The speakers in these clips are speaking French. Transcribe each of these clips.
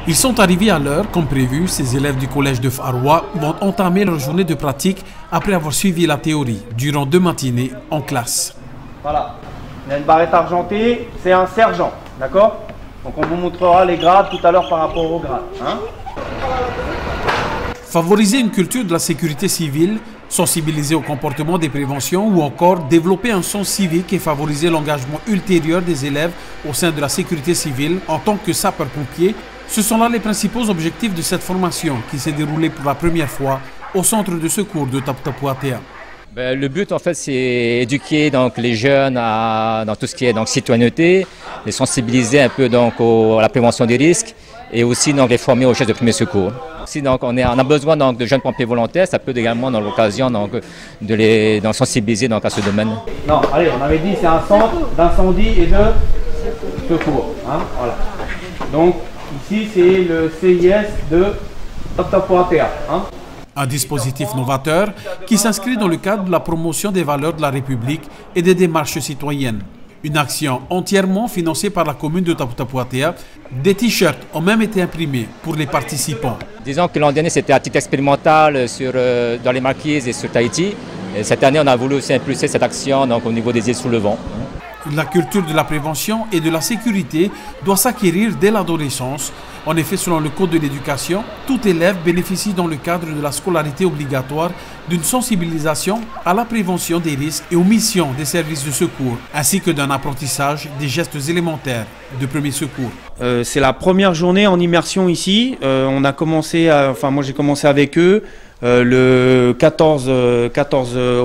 Ils sont arrivés à l'heure, comme prévu. Ces élèves du collège de Faroua vont entamer leur journée de pratique après avoir suivi la théorie durant 2 matinées en classe. Voilà, il y a une barrette argentée, c'est un sergent, d'accord? Donc on vous montrera les grades tout à l'heure par rapport aux grades. Hein? Favoriser une culture de la sécurité civile, sensibiliser au comportement des préventions ou encore développer un sens civique et favoriser l'engagement ultérieur des élèves au sein de la sécurité civile en tant que sapeurs-pompiers. Ce sont là les principaux objectifs de cette formation qui s'est déroulée pour la première fois au centre de secours de Tapu Tapu Atea. Le but en fait c'est éduquer donc les jeunes dans tout ce qui est donc citoyenneté, les sensibiliser un peu donc à la prévention des risques et aussi donc les former aux gestes de premier secours. Si donc on a besoin donc de jeunes pompiers volontaires, ça peut également dans l'occasion donc de les sensibiliser donc à ce domaine. Non, allez, on avait dit c'est un centre d'incendie et de secours. Hein, voilà. Donc ici c'est le CIS de Tapu Tapu Atea. Hein. Un dispositif novateur qui s'inscrit dans le cadre de la promotion des valeurs de la République et des démarches citoyennes. Une action entièrement financée par la commune de Tapu Tapu Atea. Des t-shirts ont même été imprimés pour les participants. Disons que l'an dernier c'était à titre expérimental dans les Marquises et sur Tahiti. Et cette année on a voulu aussi impulser cette action donc, au niveau des îles sous le vent. La culture de la prévention et de la sécurité doit s'acquérir dès l'adolescence. En effet, selon le Code de l'éducation, tout élève bénéficie dans le cadre de la scolarité obligatoire d'une sensibilisation à la prévention des risques et aux missions des services de secours, ainsi que d'un apprentissage des gestes élémentaires de premier secours. C'est la première journée en immersion ici. On a commencé, moi j'ai commencé avec eux le 14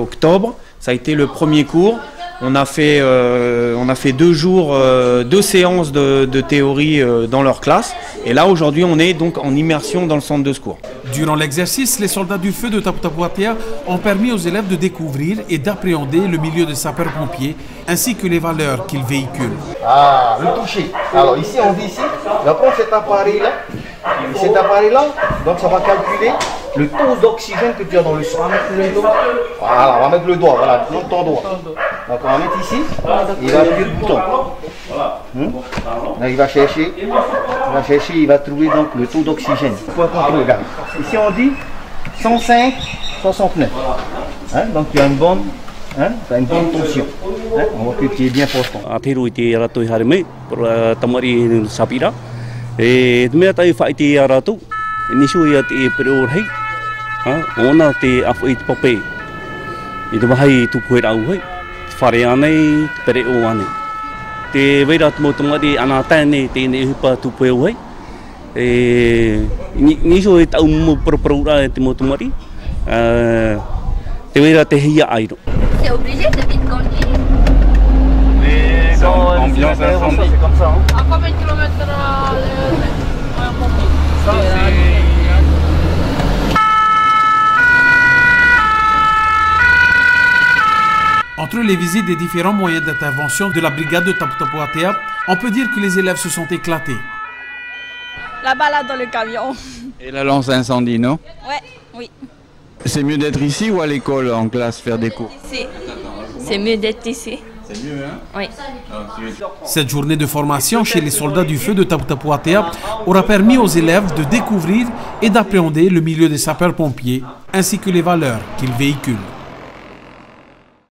octobre. Ça a été le premier cours. On a fait 2 jours, 2 séances de théorie dans leur classe. Et là, aujourd'hui, on est donc en immersion dans le centre de secours. Durant l'exercice, les soldats du feu de Tapu Tapu Atea ont permis aux élèves de découvrir et d'appréhender le milieu des sapeurs-pompiers ainsi que les valeurs qu'ils véhiculent. Ah, le toucher. Alors ici, on dit ici, on va prendre cet appareil-là. Cet appareil-là, donc ça va calculer le taux d'oxygène que tu as dans le sang. On va mettre le doigt. Voilà, on va mettre le doigt, voilà, dans ton doigt. Donc on va mettre ici, et il va appuyer le bouton. Là, il va chercher, il va trouver donc le taux d'oxygène. Pour contrôler, regarde. Ici on dit 105, 69. Hein, donc tu as une bonne tension. Hein, on voit que tu es bien postant. E me tai fai te aratu ni sui ati pero hei ha ona te afoi pope I te mai tu poi au hei fare anei pere o ane te veira mo tomari ana tane te ne hipa tu poi hei ni sui tau mo pro te mo tomari te veira te hia airo. C'est obligé de vite conduire. Ambiance incendie. C'est comme ça. Hein. À combien de kilomètres Ça, Entre les visites des différents moyens d'intervention de la brigade de Tapu Tapu Atea, on peut dire que les élèves se sont éclatés. La balade dans le camion. Et la lance incendie, non? Ouais, oui. C'est mieux d'être ici ou à l'école en classe faire des cours? Ici. C'est mieux d'être ici. C'est mieux, hein? Oui. Cette journée de formation chez les soldats du feu de Tapu Tapu Atea aura permis aux élèves de découvrir et d'appréhender le milieu des sapeurs-pompiers ainsi que les valeurs qu'ils véhiculent.